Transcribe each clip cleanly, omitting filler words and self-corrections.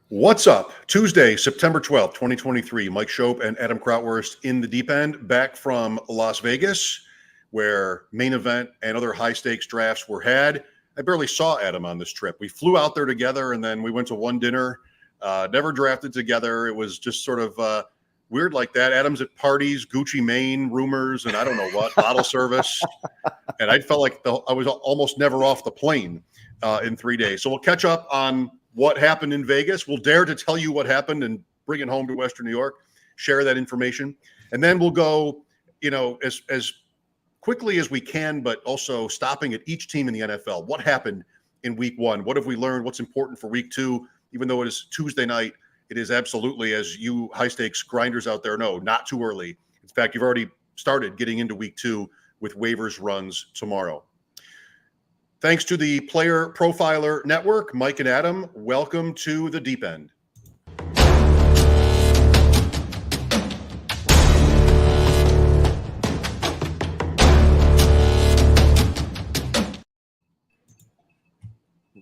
What's up? Tuesday, September 12th, 2023. Mike Schopp and Adam Krautwurst in the deep end, back from Las Vegas, where main event and other high-stakes drafts were had. I barely saw Adam on this trip. We flew out there together, and then we went to one dinner, never drafted together. It was just sort of weird like that. Adam's at parties, Gucci Mane rumors, and I don't know what, bottle service. And I felt like I was almost never off the plane in 3 days. So we'll catch up on what happened in Vegas. We'll dare to tell you what happened and bring it home to Western New York, share that information. And then we'll go, as quickly as we can, but also stopping at each team in the NFL. What happened in week one? What have we learned? What's important for week two? Even though it is Tuesday night, it is absolutely, as you high stakes grinders out there know, not too early. In fact, you've already started getting into week two with waivers runs tomorrow. Thanks to the PlayerProfiler Network, Mike and Adam, welcome to the deep end.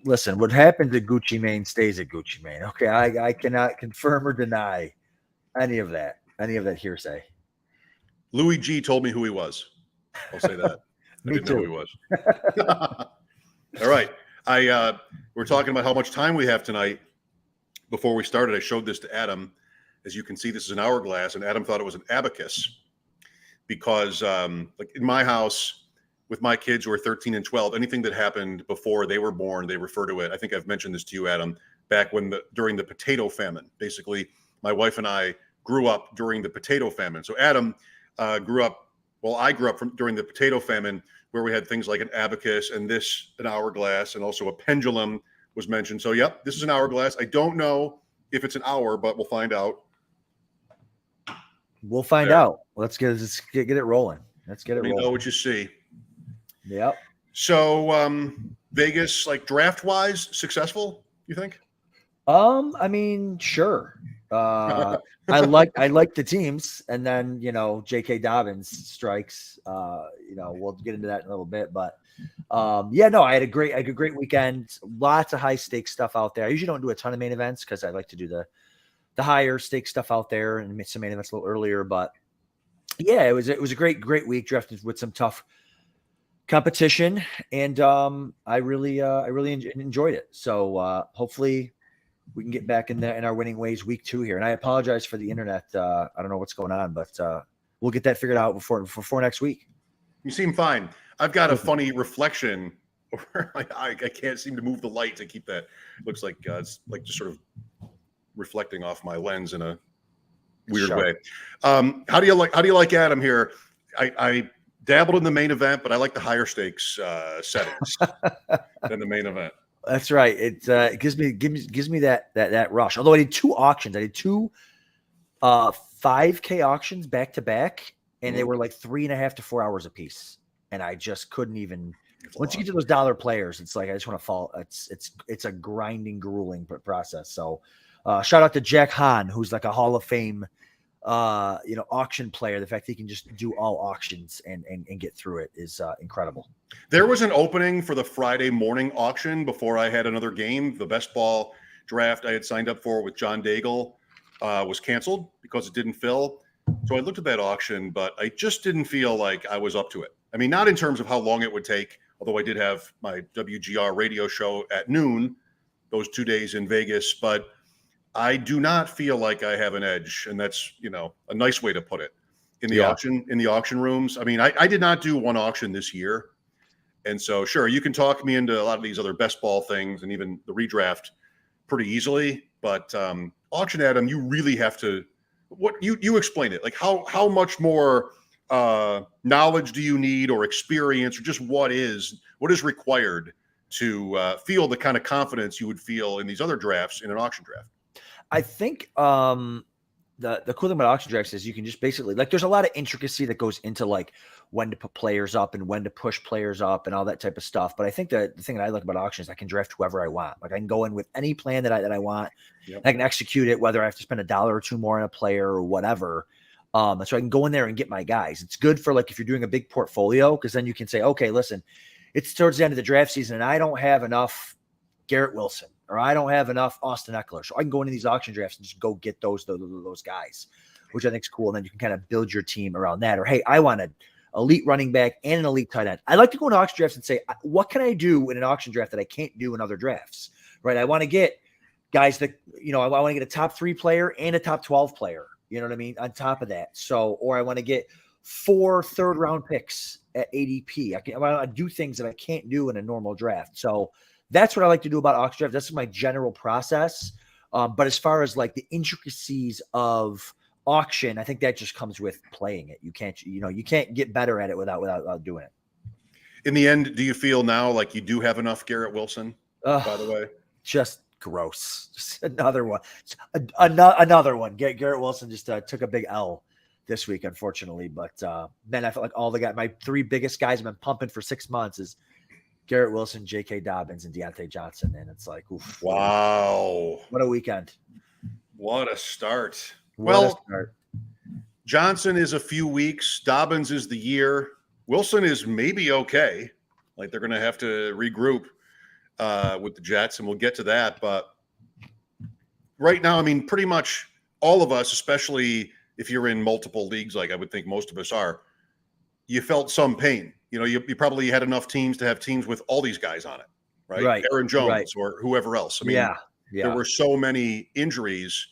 Listen, what happened to Gucci Mane stays at Gucci Mane. Okay, I cannot confirm or deny any of that hearsay. Louis G told me who he was. I'll say that. I didn't know who he was. All right. We're talking about how much time we have tonight. Before we started, I showed this to Adam. As you can see, this is an hourglass, and Adam thought it was an abacus because, like in my house with my kids who are 13 and 12, anything that happened before they were born, they refer to it. I think I've mentioned this to you, Adam, back during the potato famine. Basically, my wife and I grew up during the potato famine. So Adam I grew up during the potato famine, where we had things like an abacus and an hourglass, and also a pendulum was mentioned. So, yep, this is an hourglass. I don't know if it's an hour, but we'll find out. We'll find out. Let's get it rolling. Let's get it rolling. You know what you see. Yep. So, Vegas, like draft-wise, successful, you think? I mean, sure. I like the teams, and then J.K. Dobbins strikes. We'll get into that in a little bit, but I had a great weekend. Lots of high stakes stuff out there. I usually don't do a ton of main events because I like to do the higher stakes stuff out there and make some main events a little earlier. But yeah, it was a great week, drafted with some tough competition, and I really enjoyed it. So hopefully we can get back in our winning ways week two here. And I apologize for the internet. I don't know what's going on, but we'll get that figured out before next week. You seem fine. I've got a funny reflection where I can't seem to move the light to keep that. It looks like it's like just sort of reflecting off my lens in a weird way. How do you like Adam here? I dabbled in the main event, but I like the higher stakes settings than the main event. That's right. It gives me that rush. Although I did two auctions. I did two 5K auctions back to back, and they were like 3.5 to 4 hours a piece. And I just couldn't even. Once you get to those dollar players, it's like I just want to fall. It's a grinding, grueling process. So, shout out to Jack Hahn, who's like a Hall of Fame, auction player. The fact that he can just do all auctions and get through it is incredible. There was an opening for the Friday morning auction before I had another game. The best ball draft I had signed up for with John Daigle was canceled because it didn't fill. So I looked at that auction, but I just didn't feel like I was up to it. I mean, not in terms of how long it would take, although I did have my WGR radio show at noon those 2 days in Vegas, but I do not feel like I have an edge, and that's a nice way to put it in the auction rooms. I mean, I did not do one auction this year, and so sure, you can talk me into a lot of these other best ball things and even the redraft pretty easily, but auction, Adam, you really have to. What you explain it, like how much more knowledge do you need, or experience, or just what is required to feel the kind of confidence you would feel in these other drafts in an auction draft? I think the cool thing about auction drafts is you can just basically, like, there's a lot of intricacy that goes into like when to put players up and when to push players up and all that type of stuff. But I think the thing that I like about auction is I can draft whoever I want. Like I can go in with any plan that I want. Yep. I can execute it, whether I have to spend $1 or $2 more on a player or whatever. So I can go in there and get my guys. It's good for like if you're doing a big portfolio, because then you can say, okay, listen, it's towards the end of the draft season and I don't have enough Garrett Wilson, or I don't have enough Austin Eckler. So I can go into these auction drafts and just go get those guys, which I think is cool. And then you can kind of build your team around that. Or, hey, I want an elite running back and an elite tight end. I like to go into auction drafts and say, what can I do in an auction draft that I can't do in other drafts, right? I want to get guys that, I want to get a top 3 player and a top 12 player. You know what I mean? On top of that. So, or I want to get 4 third-round picks at ADP. I want to do things that I can't do in a normal draft. So that's what I like to do about auction draft. That's my general process. But as far as like the intricacies of auction, I think that just comes with playing it. You can't get better at it without doing it. In the end, do you feel now like you do have enough Garrett Wilson, by the way? Just gross. Just another one. Another one. Garrett Wilson just took a big L this week, unfortunately. But man, I felt like my 3 biggest guys I've been pumping for 6 months is Garrett Wilson, J.K. Dobbins, and Deontay Johnson. And it's like, oof, wow. What a weekend. What a start. Start. Johnson is a few weeks. Dobbins is the year. Wilson is maybe okay. Like they're going to have to regroup with the Jets, and we'll get to that. But right now, I mean, pretty much all of us, especially if you're in multiple leagues, like I would think most of us are, you felt some pain. You probably had enough teams to have teams with all these guys on it, right? Aaron Jones or whoever else. I mean, there were so many injuries.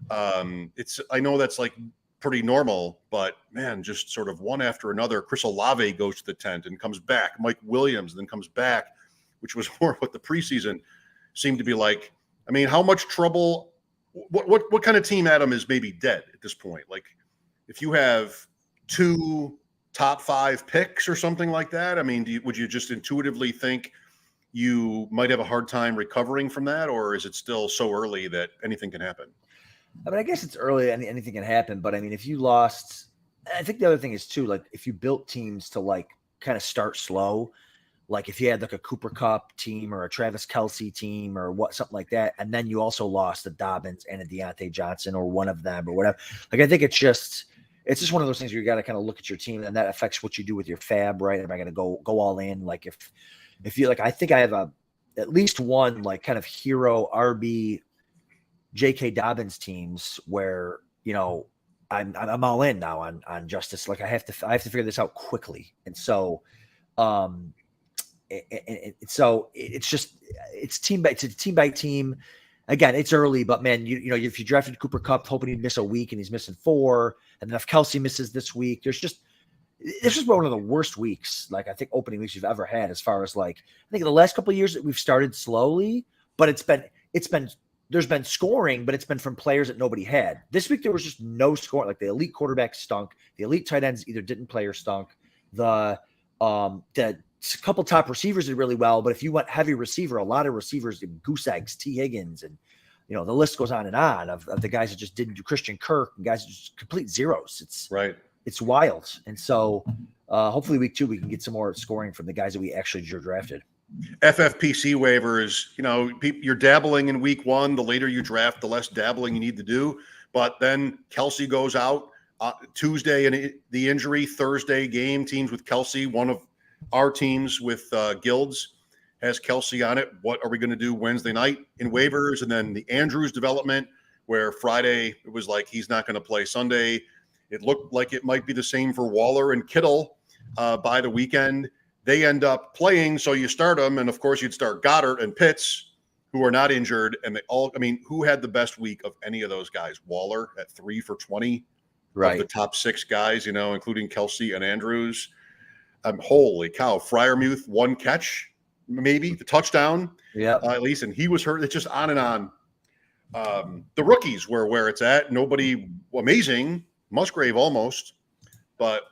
I know that's like pretty normal, but man, just sort of one after another. Chris Olave goes to the tent and comes back. Mike Williams then comes back, which was more what the preseason seemed to be like. I mean, how much trouble? What kind of team, Adam, is maybe dead at this point? Like, if you have 2 top 5 picks or something like that, I mean, would you just intuitively think you might have a hard time recovering from that, or is it still so early that anything can happen? I mean, I guess it's early. Anything can happen. But I mean, if you lost, I think the other thing is too, like if you built teams to like kind of start slow, like if you had like a Cooper Kupp team or a Travis Kelce team or something like that, and then you also lost a Dobbins and a Deontay Johnson or one of them or whatever. Like I think it's just one of those things where you got to kind of look at your team, and that affects what you do with your fab, right? Am I going to go all in? Like if you like, I think I have at least one like kind of hero RB J.K. Dobbins teams where I'm all in now on Justice. Like I have to figure this out quickly, and so it's team by team. Again, it's early, but man, if you drafted Cooper Kupp hoping he'd miss a week and he's missing 4, and then if Kelce misses this week, this is one of the worst weeks, like I think opening weeks you've ever had, as far as like I think in the last couple of years that we've started slowly, but there's been scoring, but it's been from players that nobody had. This week there was just no scoring. Like the elite quarterback stunk, the elite tight ends either didn't play or stunk. The couple top receivers did really well, but if you went heavy receiver, a lot of receivers, goose eggs, T. Higgins, and the list goes on and on of the guys that just didn't do. Christian Kirk and guys that just complete zeros. It's right. It's wild. And so hopefully week 2 we can get some more scoring from the guys that we actually drafted. FFPC waivers, you're dabbling in week 1. The later you draft, the less dabbling you need to do. But then Kelce goes out Tuesday and the injury, Thursday game, teams with Kelce. One of our teams with Guilds has Kelce on it. What are we going to do Wednesday night in waivers? And then the Andrews development, where Friday it was like he's not going to play Sunday. It looked like it might be the same for Waller and Kittle by the weekend. They end up playing, so you start them, and of course you'd start Goddard and Pitts, who are not injured, and who had the best week of any of those guys? Waller at 3 for 20, right? Of the top 6 guys, including Kelce and Andrews. Holy cow! Freiermuth 1 catch, maybe the touchdown, at least, and he was hurt. It's just on and on. The rookies were where it's at. Nobody amazing. Musgrave almost, but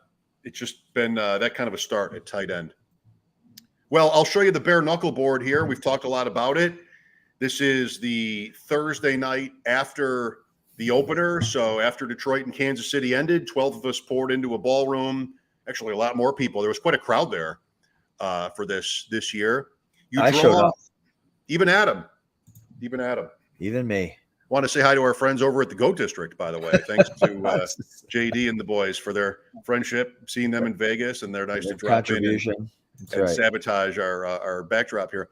it's just been that kind of a start at tight end. Well, I'll show you the bare knuckle board here. We've talked a lot about it. This is the Thursday night after the opener. So after Detroit and Kansas City ended, 12 of us poured into a ballroom. Actually, a lot more people. There was quite a crowd there for this year. I showed up. Even Adam. Even me. Want to say hi to our friends over at the Goat District, by the way. Thanks to JD and the boys for their friendship, seeing them in Vegas, and they're nice to drop in and sabotage our backdrop here.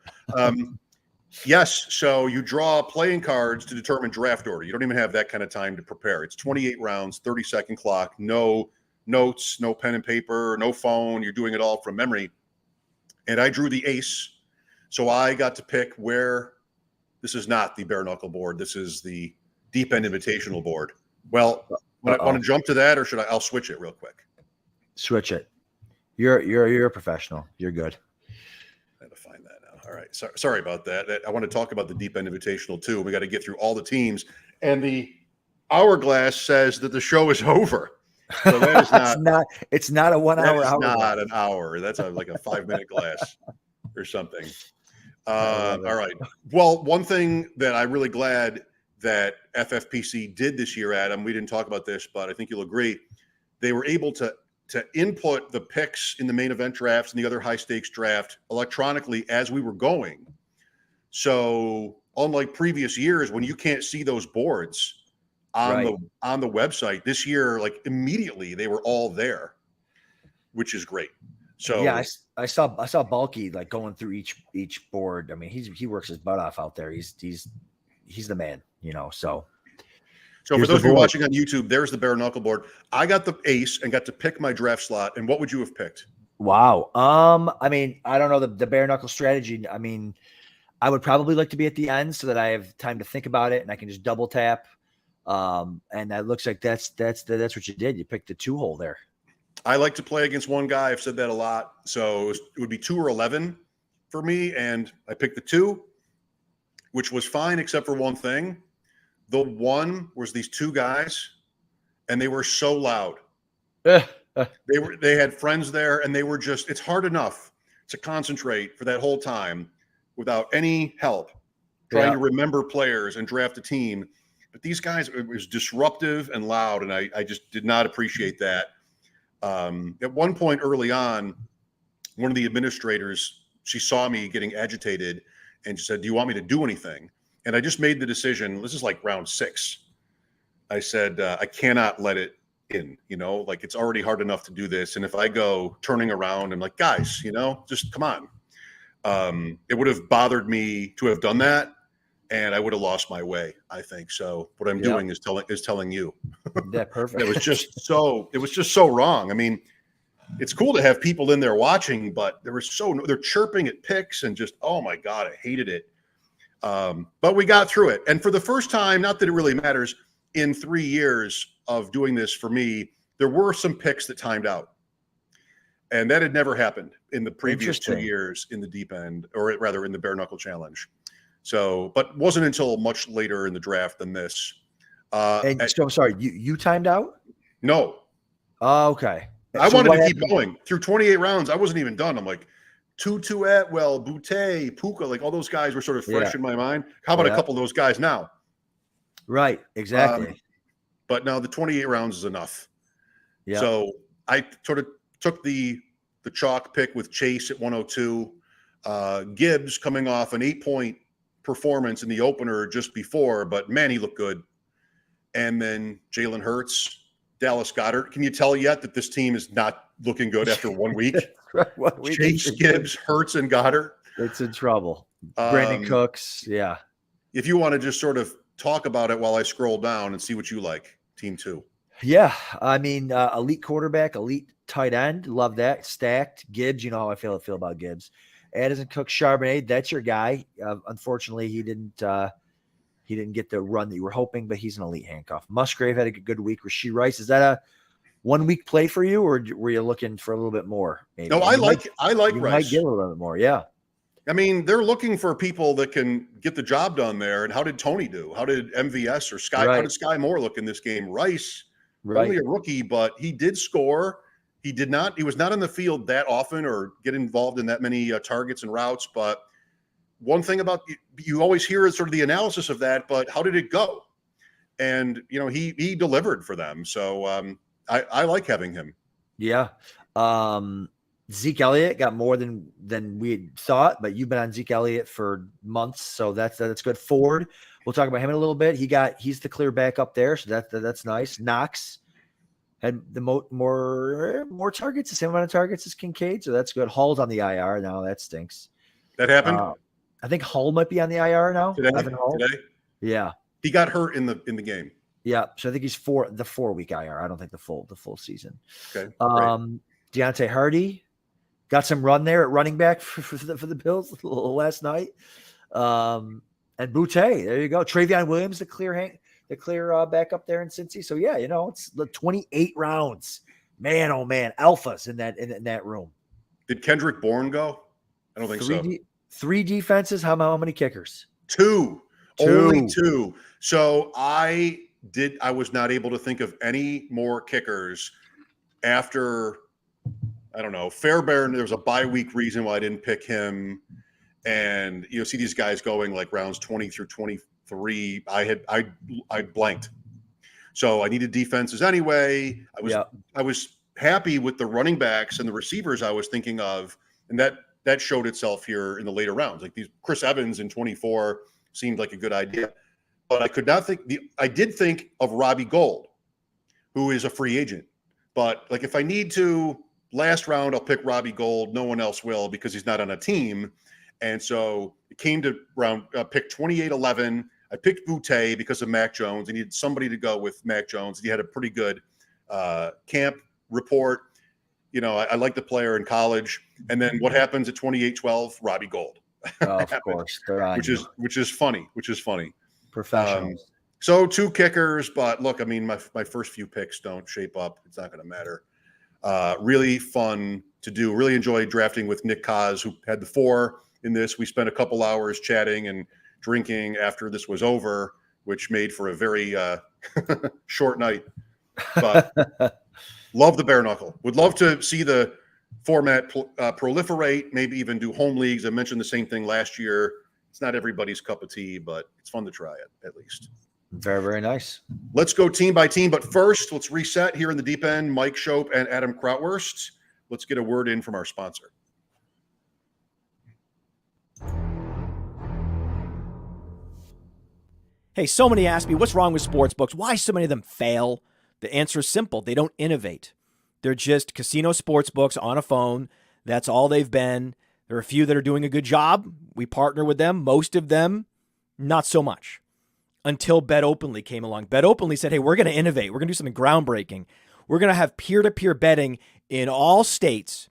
Yes. So you draw playing cards to determine draft order. You don't even have that kind of time to prepare. It's 28 rounds, 30-second clock, no notes, no pen and paper, no phone. You're doing it all from memory. And I drew the ace. So I got to pick where this is not the bare knuckle board. This is the deep end invitational board. Well, want to jump to that, or should I? I'll switch it real quick. Switch it. You're a professional. You're good. I had to find that now. All right. Sorry about that. I want to talk about the deep end invitational too. We got to get through all the teams. And the hourglass says that the show is over. So that is it's not a 1 hour. That's not an hour. That's like a 5-minute glass or something. All right. Well, one thing that I'm really glad that FFPC did this year, Adam, we didn't talk about this, but I think you'll agree, they were able to input the picks in the main event drafts and the other high stakes draft electronically as we were going. So unlike previous years when you can't see those boards on the website, this year, like immediately they were all there, which is great. So yeah, I saw Bulky like going through each board. I mean, he works his butt off out there. He's the man, So for those of you watching on YouTube, there's the bare knuckle board. I got the ace and got to pick my draft slot. And what would you have picked? Wow. I mean, I don't know the bare knuckle strategy. I mean, I would probably like to be at the end so that I have time to think about it and I can just double tap. And that looks like that's what you did. You picked the 2-hole there. I like to play against one guy. I've said that a lot. So it would be 2 or 11 for me. And I picked the 2, which was fine, except for one thing. The 1 was these 2 guys, and they were so loud. They had friends there, and they were just, it's hard enough to concentrate for that whole time without any help trying to remember players and draft a team. But these guys, it was disruptive and loud, and I just did not appreciate that. At one point early on, one of the administrators, she saw me getting agitated and she said, "Do you want me to do anything?" And I just made the decision. This is like round 6. I said, I cannot let it in, like it's already hard enough to do this. And if I go turning around and like, guys, just come on. It would have bothered me to have done that. And I would have lost my way, I think. So what I'm doing is telling you. Yeah, perfect. It was just so wrong. I mean, it's cool to have people in there watching, but they're chirping at picks and just, oh my God, I hated it. But we got through it. And for the first time, not that it really matters, in 3 years of doing this for me, there were some picks that timed out. And that had never happened in the previous 2 years in the deep end, or rather in the bare knuckle challenge. So, but wasn't until much later in the draft than this. And so, sorry, you timed out? No. Oh, okay. I wanted to keep going through 28 rounds. I wasn't even done. I'm like, Tutu Atwell, Boutte, Puka, like all those guys were sort of fresh in my mind. How about a couple of those guys now? Right, exactly. But now the 28 rounds is enough. Yeah. So I sort of took the chalk pick with Chase at 102. Gibbs coming off an 8-point performance in the opener just before, but man, he looked good. And then Jalen Hurts, Dallas Goedert. Can you tell yet that this team is not looking good after 1 week? Chase, Gibbs, Hurts, and Goedert. It's in trouble. Brandon Cooks. Yeah. If you want to just sort of talk about it while I scroll down and see what you like, team 2. Yeah. I mean, elite quarterback, elite tight end. Love that. Stacked. Gibbs. You know how I feel about Gibbs. Addison, Cook, Charbonnet. That's your guy. Unfortunately, he didn't get the run that you were hoping, but he's an elite handcuff. Musgrave had a good week. Rasheed Rice. Is that a 1 week play for you, or were you looking for a little bit more? Maybe? No, I like Rice. Might get a little bit more. Yeah. I mean, they're looking for people that can get the job done there. And how did Tony do? How did MVS or Sky? How did Sky Moore look in this game? Rice, only a rookie, but he did score. He was not in the field that often or get involved in that many targets and routes. But one thing about you always hear is sort of the analysis of that, but how did it go? And, he delivered for them. So I like having him. Yeah. Zeke Elliott got more than we had thought, but you've been on Zeke Elliott for months. So that's good. Ford, we'll talk about him in a little bit. He's the clear back up there. So that's nice. Knox had the more targets, the same amount of targets as Kincaid. So that's good. Hall's on the IR now. That stinks. That happened? I think Hull might be on the IR now. Evan Hull. Today? Yeah. He got hurt in the game. Yeah. So I think he's the 4-week IR. I don't think the full season. Okay. Deontay Hardy got some run there at running back for the Bills last night. And Boutte, there you go. Travion Williams, the clear back up there in Cincy. So yeah, it's the 28 rounds. Man, oh man, alphas in that room. Did Kendrick Bourne go? I don't think so. 3 defenses. How many kickers? 2. Only 2. So I was not able to think of any more kickers after, I don't know, Fairbairn. There was a bye week reason why I didn't pick him. And see these guys going like rounds 20 through 23. I blanked. So I needed defenses anyway. I was happy with the running backs and the receivers I was thinking of, and that showed itself here in the later rounds. Like these Chris Evans in 24 seemed like a good idea. But I could not think I did think of Robbie Gould, who is a free agent. But like if I need to, last round I'll pick Robbie Gould. No one else will because he's not on a team. And so it came to round pick 28-11. I picked Boutte because of Mac Jones. I needed somebody to go with Mac Jones. He had a pretty good camp report. I like the player in college. And then what happens at 28-12? Robbie Gould. Oh, of course. Which is funny. Professionals. So 2 kickers, but look, I mean, my first few picks don't shape up. It's not going to matter. Really fun to do. Really enjoyed drafting with Nick Kaz, who had the 4 in this. We spent a couple hours chatting and drinking after this was over, which made for a very short night. But love the bare knuckle. Would love to see the format proliferate, maybe even do home leagues. I mentioned the same thing last year. It's not everybody's cup of tea, but it's fun to try it at least. Very, very nice. Let's go team by team. But first, let's reset here in the deep end. Mike Schopp and Adam Krautwurst. Let's get a word in from our sponsor. Hey, so many ask me, what's wrong with sports books? Why so many of them fail? The answer is simple. They don't innovate. They're just casino sports books on a phone. That's all they've been. There are a few that are doing a good job. We partner with them. Most of them, not so much. Until Bet Openly came along. Bet Openly said, hey, we're going to innovate. We're going to do something groundbreaking. We're going to have peer-to-peer betting in all states,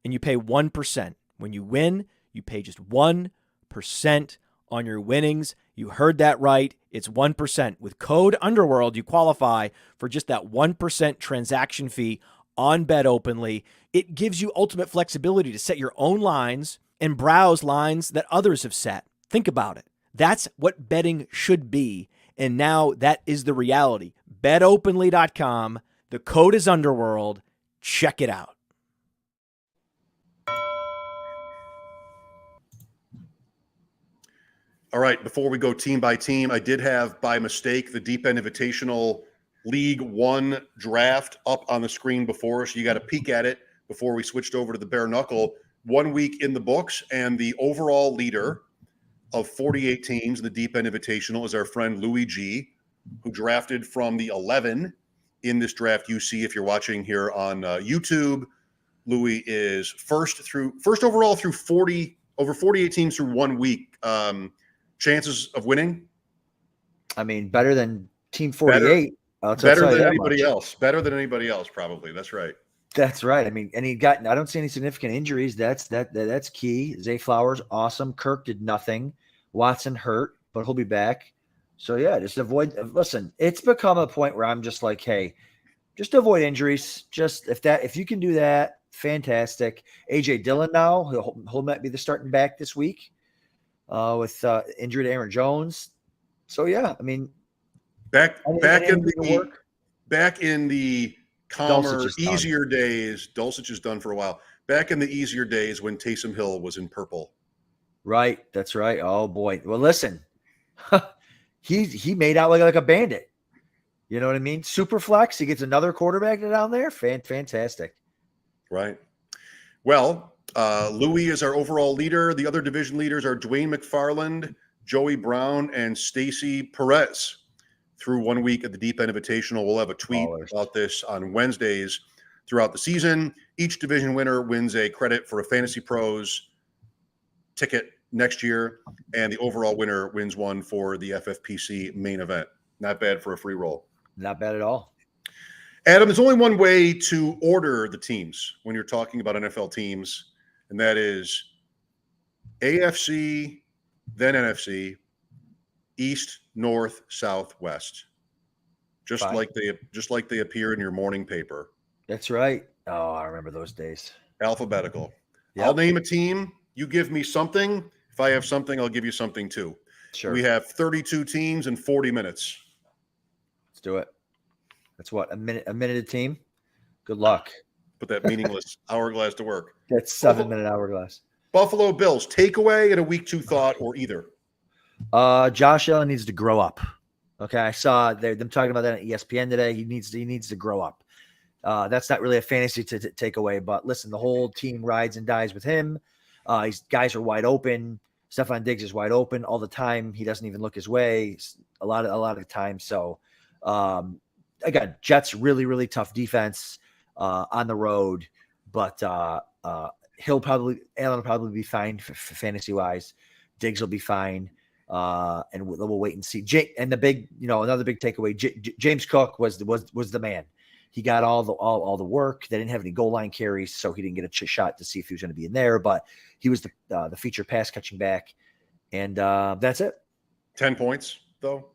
and you pay 1%. When you win, you pay just 1% on your winnings. You heard that right. It's 1%. With code Underworld, you qualify for just that 1% transaction fee on Bet Openly. It gives you ultimate flexibility to set your own lines and browse lines that others have set. Think about it. That's what betting should be. And now that is the reality. BetOpenly.com. The code is Underworld. Check it out. All right, before we go team by team, I did have, by mistake, the Deep End Invitational League 1 draft up on the screen before us. You got a peek at it before we switched over to the bare knuckle. 1 week in the books, and the overall leader of 48 teams in the Deep End Invitational is our friend Louis G, who drafted from the 11 in this draft. You see, if you're watching here on YouTube, Louis is first overall through 48 teams through 1 week. Chances of winning? I mean, better than Team 48. Better than anybody else. Better than anybody else, probably. That's right. That's right. I mean, and I don't see any significant injuries. That's key. Zay Flowers, awesome. Kirk did nothing. Watson hurt, but he'll be back. So yeah, just listen, it's become a point where I'm just like, hey, just avoid injuries. Just if you can do that, fantastic. AJ Dillon now, he'll might be the starting back this week with injured Aaron Jones. So yeah, I mean, back in the calmer, easier days. Dulcich is done for a while. Back in the easier days when Taysom Hill was in purple. Right, that's right. Oh boy. Well, listen, he made out like a bandit. You know what I mean? Super flex. He gets another quarterback down there. Fantastic. Right. Well, Louis is our overall leader. The other division leaders are Dwayne McFarland, Joey Brown, and Stacy Perez. Through 1 week at the Deep End Invitational, we'll have a tweet about this on Wednesdays throughout the season. Each division winner wins a credit for a Fantasy Pros ticket next year, and the overall winner wins one for the FFPC main event. Not bad for a free roll. Not bad at all. Adam, there's only one way to order the teams when you're talking about NFL teams, and that is AFC, then NFC, East, North, South, West. Just Fine. like they appear in your morning paper. That's right. Oh, I remember those days. Alphabetical. Yep. I'll name a team. You give me something. If I have something, I'll give you something too. Sure. We have 32 teams in 40 minutes. Let's do it. That's what, a minute a team? Good luck. Put that meaningless hourglass to work. That's 7-minute hourglass. Buffalo Bills, takeaway and a week 2 thought, or either. Josh Allen needs to grow up. Okay, I saw them talking about that on ESPN today. He needs to grow up. That's not really a fantasy to take away, but listen, the whole team rides and dies with him. These guys are wide open. Stephon Diggs is wide open all the time. He doesn't even look his way a lot of the time. So, again, Jets really tough defense on the road, but Allen will probably be fine for fantasy wise. Diggs will be fine. And we'll wait and see. And the big, another big takeaway, James Cook was the man. He got all the work. They didn't have any goal line carries, so he didn't get a shot to see if he was going to be in there. But he was the featured pass catching back, and that's it. 10 points though.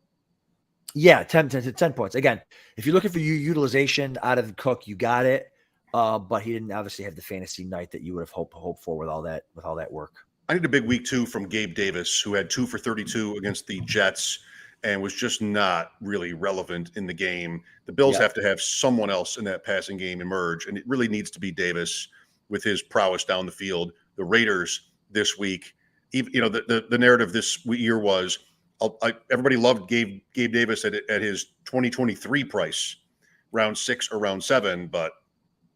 Yeah, 10 points. Again, if you're looking for utilization out of Cook, you got it. But he didn't obviously have the fantasy night that you would have hoped for with all that work. I need a big week 2 from Gabe Davis, who had 2 for 32 against the Jets and was just not really relevant in the game. The Bills have to have someone else in that passing game emerge, and it really needs to be Davis with his prowess down the field. The Raiders this week, the narrative this year was everybody loved Gabe Davis at his 2023 price, round 6 or round 7, but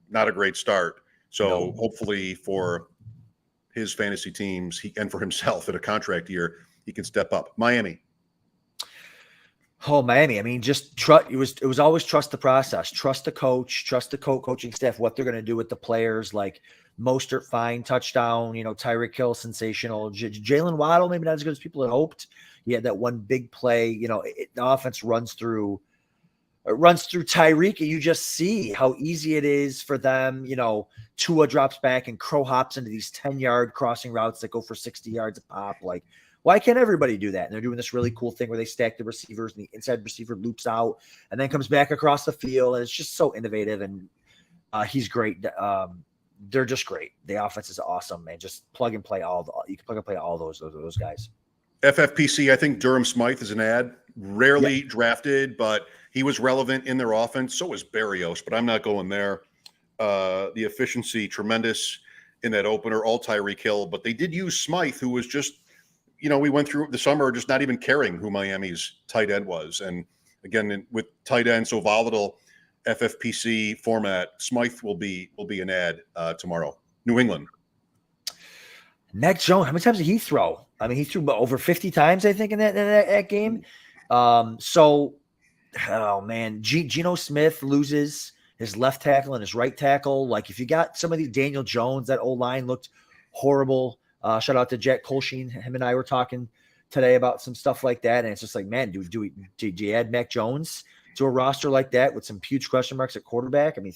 not a great start. So hopefully for his fantasy teams and for himself in a contract year, he can step up. Miami. Oh, Miami. I mean, just trust. It was always trust the process, trust the coach, trust the coaching staff, what they're going to do with the players. Like Mostert, fine, touchdown. Tyreek Hill, sensational. Jalen Waddle, maybe not as good as people had hoped. He had that one big play. The offense runs through Tyreek, and you just see how easy it is for them. Tua drops back and Crow hops into these 10-yard crossing routes that go for 60 yards a pop. Like, why can't everybody do that? And they're doing this really cool thing where they stack the receivers and the inside receiver loops out and then comes back across the field. And it's just so innovative, and he's great. They're just great. The offense is awesome, man. Just plug and play all those guys. FFPC, I think Durham Smythe is an ad. Rarely drafted, but he was relevant in their offense. So was Barrios, but I'm not going there. The efficiency, tremendous in that opener, all Tyreek Hill. But they did use Smythe, who was just, we went through the summer just not even caring who Miami's tight end was. And again, with tight end so volatile, FFPC format, Smythe will be an ad tomorrow. New England. Mac Jones, how many times did he throw? I mean, he threw over 50 times, I think, in that game. Oh man, Geno Smith loses his left tackle and his right tackle. Like, if you got some of these Daniel Jones, that old line looked horrible. Shout out to Jack Colsheen. Him and I were talking today about some stuff like that, and it's just like, man, do you add Mac Jones to a roster like that with some huge question marks at quarterback? I mean,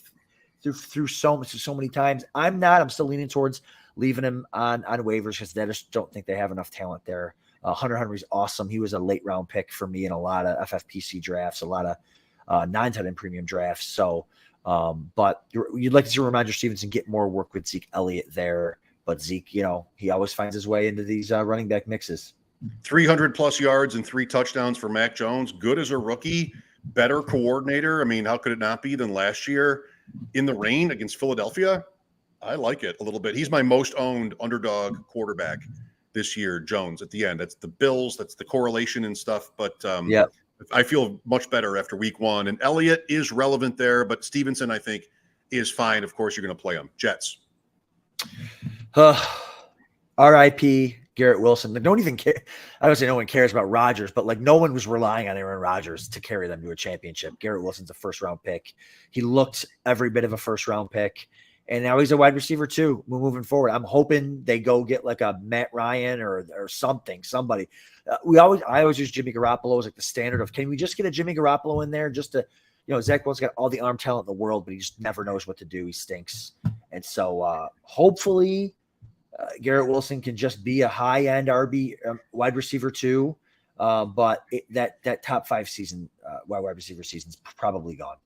through so many times. I'm still leaning towards leaving him on waivers because I just don't think they have enough talent there. Hunter Henry's awesome. He was a late round pick for me in a lot of FFPC drafts, a lot of non-tight end premium drafts. So, but you'd like to see Ramondre Stevenson get more work with Zeke Elliott there. But Zeke, he always finds his way into these running back mixes. 300 plus yards and 3 touchdowns for Mac Jones. Good as a rookie, better coordinator. I mean, how could it not be than last year in the rain against Philadelphia? I like it a little bit. He's my most owned underdog quarterback this year, Jones, at the end. That's the Bills. That's the correlation and stuff. But I feel much better after week 1. And Elliott is relevant there, but Stevenson, I think, is fine. Of course, you're going to play him. Jets. R.I.P. Garrett Wilson. Don't even care. I don't say no one cares about Rodgers, but no one was relying on Aaron Rodgers to carry them to a championship. Garrett Wilson's a first-round pick. He looked every bit of a first-round pick. And now he's a wide receiver too. Moving forward, I'm hoping they go get like a Matt Ryan or somebody. I always use Jimmy Garoppolo as like the standard of, can we just get a Jimmy Garoppolo in there just to, Zach Wilson's got all the arm talent in the world, but he just never knows what to do. He stinks. And so hopefully Garrett Wilson can just be a high end RB wide receiver too. But that top 5 season, wide receiver season's probably gone.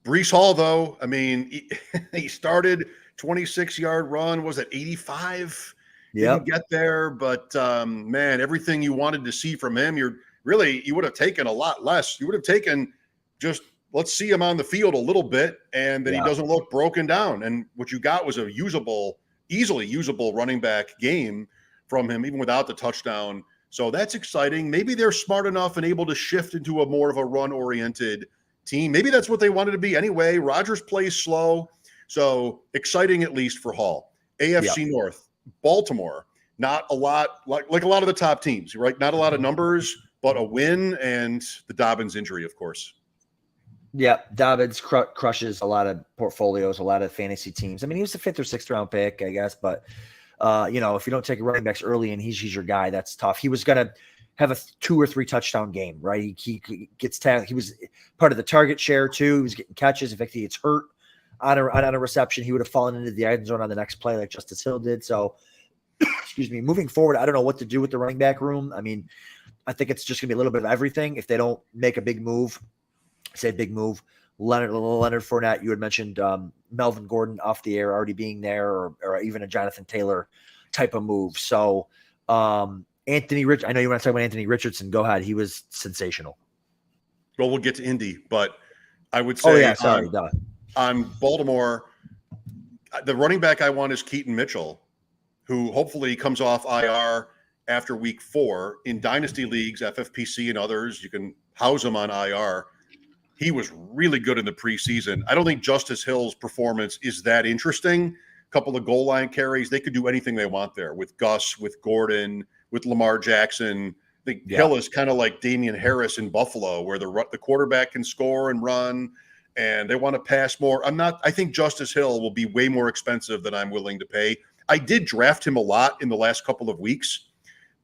Breece Hall, though, I mean, he started 26-yard run, was it 85? Didn't get there, but man, everything you wanted to see from him, you would have taken a lot less. You would have taken just, let's see him on the field a little bit, and then he doesn't look broken down. And what you got was a easily usable running back game from him, even without the touchdown. So that's exciting. Maybe they're smart enough and able to shift into a more of a run-oriented team. Maybe that's what they wanted to be anyway. Rodgers plays slow, so exciting at least for Hall. AFC North, Baltimore, not a lot, like a lot of the top teams, right? Not a lot of numbers, but a win, and the Dobbins injury, of course. Yeah, Dobbins crushes a lot of portfolios, a lot of fantasy teams. I mean, he was the 5th or 6th round pick, I guess, but if you don't take running backs early and he's your guy, that's tough. He was going to have a 2 or 3 touchdown game, right? He gets tagged. He was part of the target share too. He was getting catches. In fact, he gets hurt on a reception. He would have fallen into the end zone on the next play like Justice Hill did. So, excuse me, moving forward, I don't know what to do with the running back room. I mean, I think it's just going to be a little bit of everything. If they don't make a big move, Leonard Fournette, you had mentioned Melvin Gordon off the air already being there, or even a Jonathan Taylor type of move. So, I know you want to talk about Anthony Richardson. Go ahead. He was sensational. Well, we'll get to Indy, but I would say on Baltimore, the running back I want is Keaton Mitchell, who hopefully comes off IR after week 4. In Dynasty leagues, FFPC and others, you can house him on IR. He was really good in the preseason. I don't think Justice Hill's performance is that interesting. A couple of goal line carries. They could do anything they want there with Gus, with Gordon, with Lamar Jackson. I think Hill is kind of like Damian Harris in Buffalo, where the quarterback can score and run, and they want to pass more. I think Justice Hill will be way more expensive than I'm willing to pay. I did draft him a lot in the last couple of weeks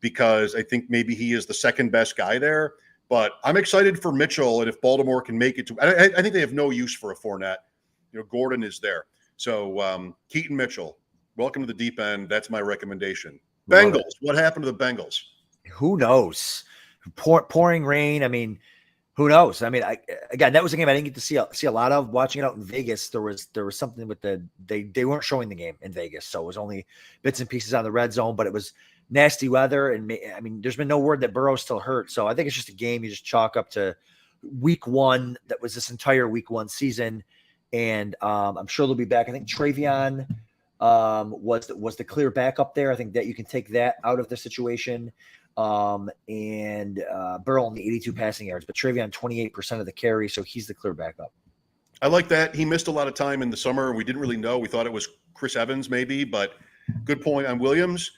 because I think maybe he is the second best guy there. But I'm excited for Mitchell, and if Baltimore can make it to, I think they have no use for a Fournette. Gordon is there. So Keaton Mitchell, welcome to the deep end. That's my recommendation. Bengals. What happened to the Bengals? Who knows? Pouring rain. I mean, who knows? I mean, again, that was a game I didn't get to see a lot of. Watching it out in Vegas, there was something with they weren't showing the game in Vegas, so it was only bits and pieces on the red zone. But it was nasty weather, and I mean, there's been no word that Burrow's still hurt. So I think it's just a game you just chalk up to week 1. That was this entire week 1 season, and I'm sure they'll be back. I think Travion was the clear backup there. I think that you can take that out of the situation. And Burrow only 82 passing yards, but Travion 28% of the carry, so he's the clear backup. I like that. He missed a lot of time in the summer. We didn't really know. We thought it was Chris Evans maybe, but good point on Williams.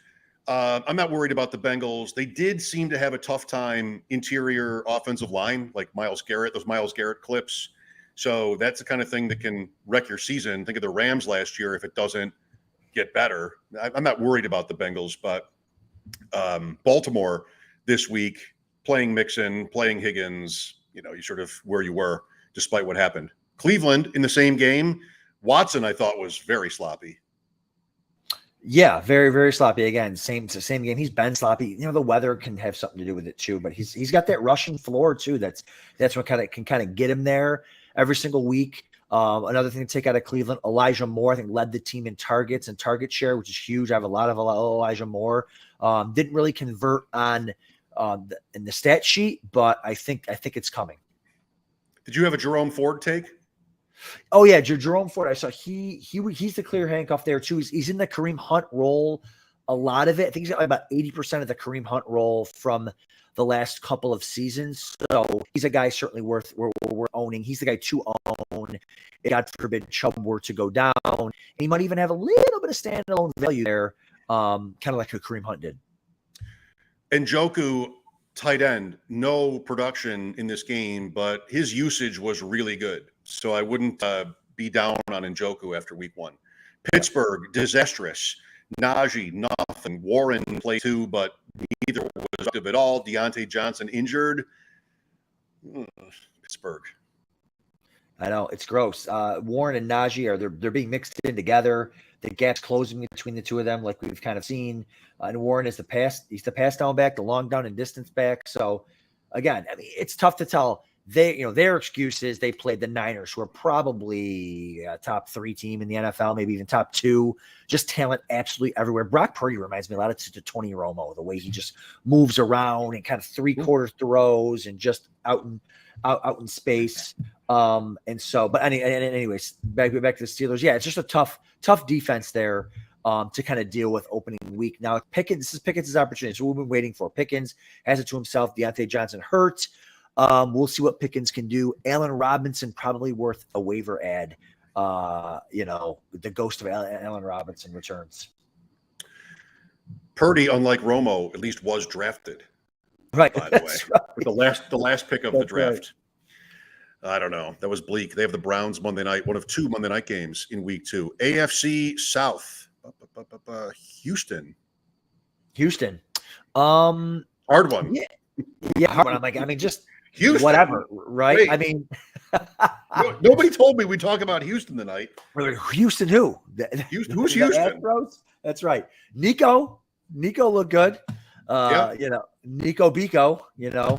I'm not worried about the Bengals. They did seem to have a tough time interior offensive line, like Myles Garrett, those Myles Garrett clips. So that's the kind of thing that can wreck your season. Think of the Rams last year if it doesn't get better. I'm not worried about the Bengals, but Baltimore this week, playing Mixon, playing Higgins, you sort of where you were despite what happened. Cleveland in the same game, Watson I thought was very sloppy. Yeah, very, very sloppy. Again, same game. He's been sloppy. The weather can have something to do with it too, but he's got that rushing floor too. That's what can get him there every single week. Another thing to take out of Cleveland, Elijah Moore, I think led the team in targets and target share, which is huge. I have a lot of Elijah Moore. Didn't really convert on in the stat sheet, but I think it's coming. Did you have a Jerome Ford take? Oh yeah, Jerome Ford. I saw he's the clear handcuff there too. He's in the Kareem Hunt role. A lot of it. I think he's got about 80% of the Kareem Hunt role from the last couple of seasons. So he's a guy certainly worth we're owning. He's the guy to own. God forbid Chubb were to go down. And he might even have a little bit of standalone value there, kind of like who Kareem Hunt did. Njoku, tight end, no production in this game, but his usage was really good. So I wouldn't be down on Njoku after week 1. Pittsburgh, disastrous. Najee, nothing. Warren played 2, but neither was active at all. Deontay Johnson injured. Pittsburgh. I know it's gross. Warren and Najee they're being mixed in together. The gap's closing between the two of them, like we've kind of seen. And Warren is he's the pass down back, the long down and distance back. So again, I mean, it's tough to tell. Their excuse is they played the Niners, who are probably a top 3 team in the NFL, maybe even top 2. Just talent absolutely everywhere. Brock Purdy reminds me a lot of Tony Romo, the way he just moves around and kind of 3/4 throws and just out in space. Anyways, back to the Steelers. Yeah, it's just a tough defense there to kind of deal with opening week. Now, this is Pickens' opportunity. So we've been waiting for. Pickens has it to himself. Deontay Johnson hurt. We'll see what Pickens can do. Allen Robinson probably worth a waiver ad. The ghost of Allen Robinson returns. Purdy, unlike Romo, at least was drafted. Right. By the way, right. With the last pick of the draft. Right. I don't know. That was bleak. They have the Browns Monday night, one of 2 Monday night games in week 2. AFC South, Houston. Hard one. Yeah, hard one. I'm like, I mean, just Houston. Whatever, right? Wait. I mean, nobody told me we'd talk about Houston tonight. Houston who? Who's Houston? Astros? That's right. Nico looked good. Nico Bico,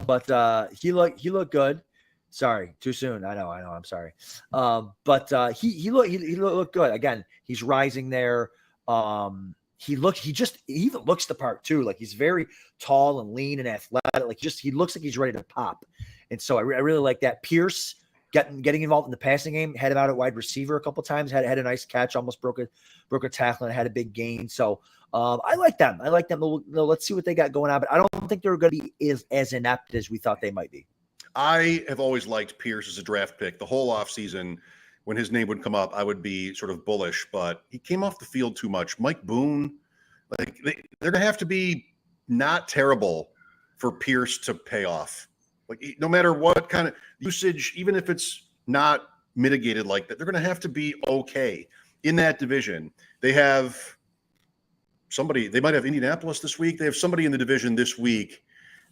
but he looked good. Sorry, too soon. I know. I'm sorry. But he looked good. Again, he's rising there. He even looks the part too. Like he's very tall and lean and athletic. Like he looks like he's ready to pop. And so I really like that. Pierce getting involved in the passing game, had him out at wide receiver a couple times, had a nice catch, almost broke a tackle and had a big gain. So I like them. Let's see what they got going on, but I don't think they're going to be as inept as we thought they might be. I have always liked Pierce as a draft pick. The whole offseason, when his name would come up, I would be sort of bullish, but he came off the field too much. Mike Boone, they're going to have to be not terrible for Pierce to pay off. Like no matter what kind of usage, even if it's not mitigated like that, they're going to have to be okay in that division. They have somebody. They might have Indianapolis this week. They have somebody in the division this week.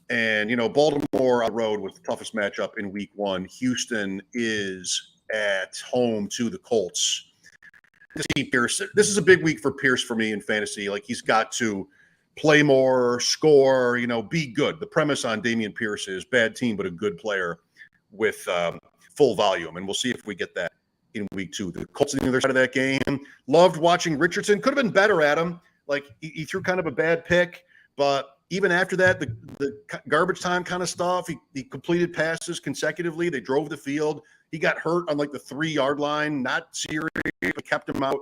And, Baltimore on the road was the toughest matchup in week 1. Houston is at home to the Colts. Pierce, this is a big week for Pierce for me in fantasy. Like he's got to play more, score, be good. The premise on Dameon Pierce is bad team, but a good player with full volume. And we'll see if we get that in week 2. The Colts on the other side of that game. Loved watching Richardson. Could have been better at him. Like he threw kind of a bad pick, but even after that, the garbage time kind of stuff, he completed passes consecutively. They drove the field. He got hurt on like the 3-yard line, not serious, but kept him out.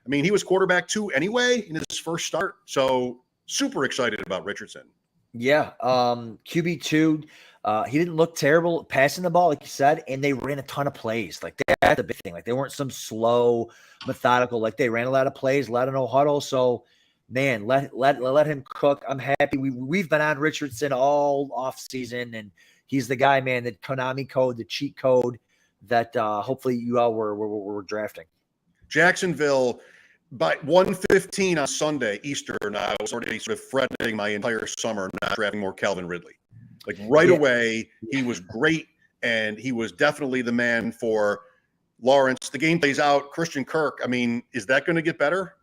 I mean, he was quarterback 2 anyway in his first start. So super excited about Richardson. Yeah. QB2, he didn't look terrible passing the ball, like you said, and they ran a ton of plays. Like that's the big thing. Like they weren't some slow, methodical, like they ran a lot of plays, a lot of no huddle. So man, let him cook. I'm happy. We've been on Richardson all off season, and he's the guy, man, that Konami code, the cheat code that hopefully you all were drafting. Jacksonville by 1:15 on Sunday Eastern. I was already sort of fretting my entire summer not drafting more Calvin Ridley. Like right away, he was great, and he was definitely the man for Lawrence. The game plays out. Christian Kirk. I mean, is that going to get better?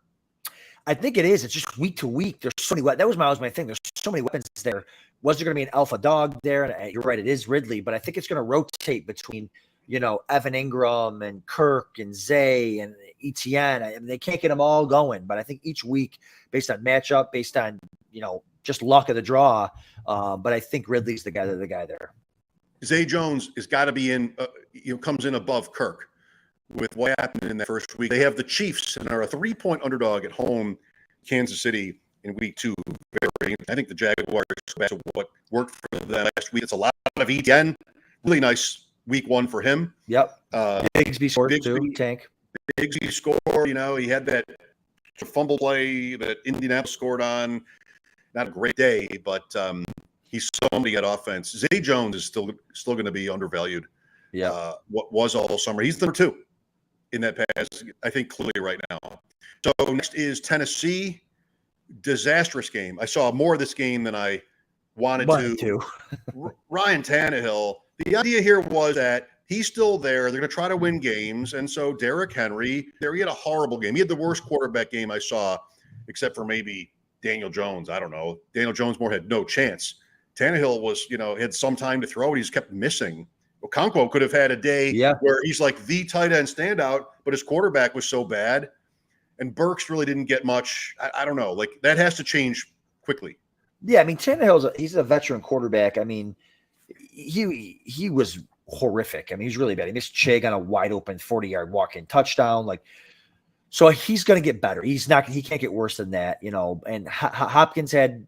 I think it is. It's just week to week. There's so many. That was my thing. There's so many weapons there. Was there going to be an alpha dog there? And you're right, it is Ridley, but I think it's going to rotate between, Evan Ingram and Kirk and Zay and Etienne. I mean, they can't get them all going, but I think each week, based on matchup, based on just luck of the draw. But I think Ridley's the guy there. Zay Jones has got to be in. Comes in above Kirk. With what happened in that first week. They have the Chiefs and are a 3-point underdog at home, Kansas City in week 2. I think the Jaguars, back to what worked for them last week. It's a lot of Etienne. Really nice week 1 for him. Yep. Bigsby scored too. Tank. Bigsby scored. He had that fumble play that Indianapolis scored on. Not a great day, but he's somebody at offense. Zay Jones is still going to be undervalued. Yeah. What was all summer. He's number 2. in that pass, I think, clearly right now. So next is Tennessee. Disastrous game. I saw more of this game than I wanted to. Ryan Tannehill, the idea here was that he's still there. They're going to try to win games. And so Derrick Henry, he had a horrible game. He had the worst quarterback game I saw, except for maybe Daniel Jones. I don't know. Daniel Jones more had no chance. Tannehill was, had some time to throw, and he just kept missing. Okonkwo could have had a day where he's like the tight end standout, but his quarterback was so bad. And Burks really didn't get much. I don't know. Like, that has to change quickly. Yeah, I mean, he's a veteran quarterback. I mean, he was horrific. I mean, he's really bad. He missed Chig on a wide open 40-yard walk-in touchdown. Like, so he's going to get better. He can't get worse than that, And Hopkins had,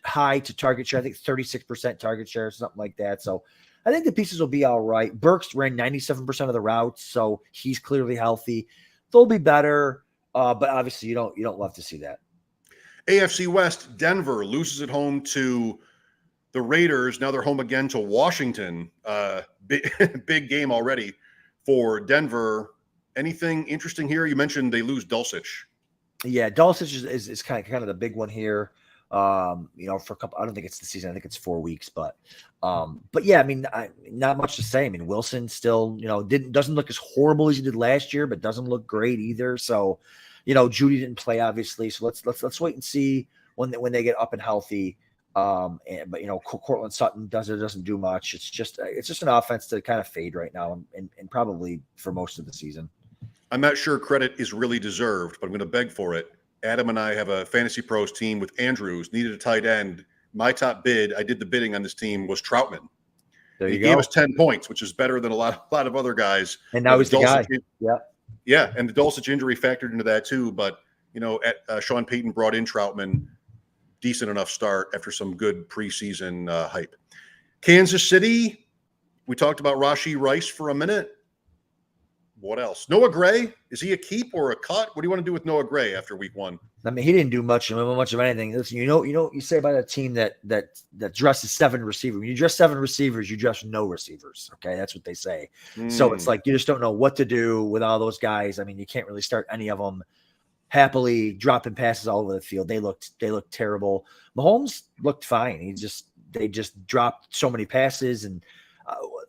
high to target share. I think 36% target share, something like that. So I think the pieces will be all right. Burks ran 97% of the routes, so he's clearly healthy. They'll be better, but obviously you don't love to see that. AFC West, Denver loses at home to the Raiders. Now they're home again to Washington. Big game already for Denver. Anything interesting here? You mentioned they lose Dulcich. Yeah, Dulcich is kind of the big one here. For a couple, I don't think it's the season. I think it's 4 weeks, but yeah, I mean, not much to say. I mean, Wilson still, doesn't look as horrible as he did last year, but doesn't look great either. So, Judy didn't play obviously. So let's wait and see when they get up and healthy. But Cortland Sutton doesn't do much. It's just an offense to kind of fade right now and probably for most of the season. I'm not sure credit is really deserved, but I'm going to beg for it. Adam and I have a Fantasy Pros team with Andrews, needed a tight end. My top bid, I did the bidding on this team, was Troutman. He gave us 10 points, which is better than a lot of other guys. And now he's the guy. Yeah, and the Dulcich injury factored into that too. But, Sean Payton brought in Troutman, decent enough start after some good preseason hype. Kansas City, we talked about Rashee Rice for a minute. What else? Noah Gray, is he a keep or a cut? What do you want to do with Noah Gray after week 1? I mean, he didn't do much of anything. Listen, you say about a team that dresses 7 receivers. When you dress 7 receivers, you dress no receivers. Okay, that's what they say. So it's like you just don't know what to do with all those guys. I mean, you can't really start any of them happily dropping passes all over the field. They looked terrible. Mahomes looked fine. They just dropped so many passes, and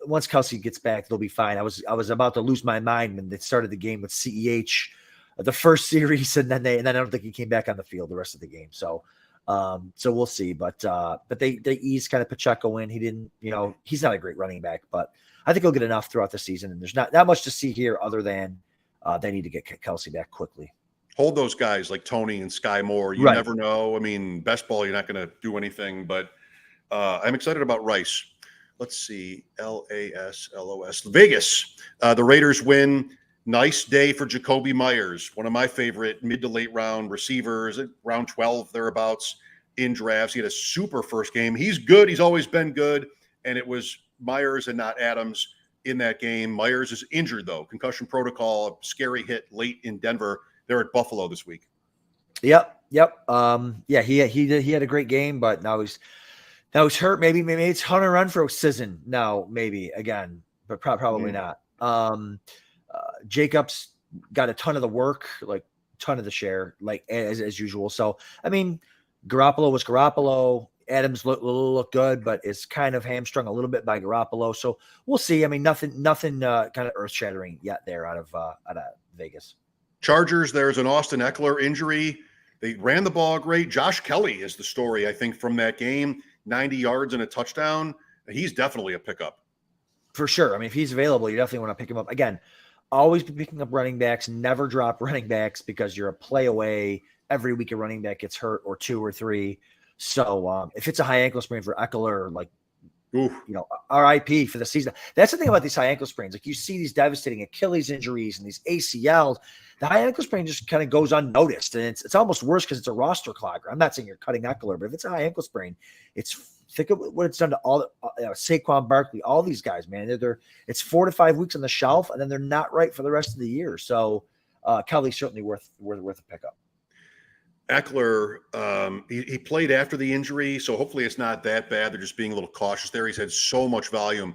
once Kelsey gets back, they'll be fine. I was about to lose my mind when they started the game with CEH, the first series, and then I don't think he came back on the field the rest of the game. So we'll see. But they eased kind of Pacheco in. He didn't, he's not a great running back, but I think he'll get enough throughout the season. And there's not that much to see here other than they need to get Kelsey back quickly. Hold those guys like Tony and Sky Moore. You never know. I mean, best ball, you're not going to do anything, but I'm excited about Rice. Let's see, LASLOS. Vegas. The Raiders win. Nice day for Jacoby Myers, one of my favorite mid to late round receivers, round 12 thereabouts in drafts. He had a super first game. He's good. He's always been good. And it was Myers and not Adams in that game. Myers is injured, though. Concussion protocol, scary hit late in Denver. They're at Buffalo this week. Yep. He had a great game, but now he's hurt. Maybe it's Hunter Renfrow season now, maybe again, but probably not. Jacobs got a ton of the work, like ton of the share, like as usual. So, I mean, Garoppolo was Garoppolo. Adams looked good, but it's kind of hamstrung a little bit by Garoppolo. So we'll see. I mean, nothing kind of earth shattering yet there out of Vegas. Chargers, there's an Austin Eckler injury. They ran the ball great. Josh Kelly is the story, I think, from that game. 90 yards and a touchdown. He's definitely a pickup. For sure. I mean, if he's available, you definitely want to pick him up. Again, always be picking up running backs. Never drop running backs because you're a play away. Every week a running back gets hurt, or 2 or 3. So if it's a high ankle sprain for Eckler, like, RIP for the season. That's the thing about these high ankle sprains. Like, you see these devastating Achilles injuries and these ACLs. The high ankle sprain just kind of goes unnoticed, and it's almost worse because it's a roster clogger. I'm not saying you're cutting Eckler, but if it's a high ankle sprain, think of what it's done to all Saquon Barkley, all these guys, man. It's 4 to 5 weeks on the shelf, and then they're not right for the rest of the year. So Kelly's certainly worth a pickup. Eckler, he played after the injury, so hopefully it's not that bad. They're just being a little cautious there. He's had so much volume.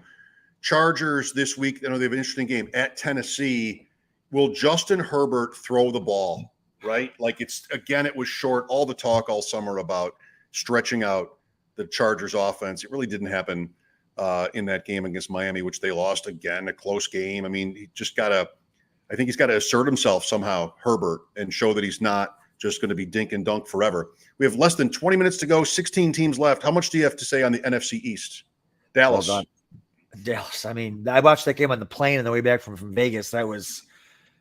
Chargers this week, I know they have an interesting game at Tennessee. will Justin Herbert throw the ball, right? Like it was short. All the talk all summer about stretching out the Chargers offense. It really didn't happen in that game against Miami, which they lost again, a close game. I mean, I think he's got to assert himself somehow, Herbert, and show that he's not just going to be dink and dunk forever. We have less than 20 minutes to go, 16 teams left. How much do you have to say on the NFC East? Dallas. Well done. Dallas. I mean, I watched that game on the plane on the way back from Vegas. That was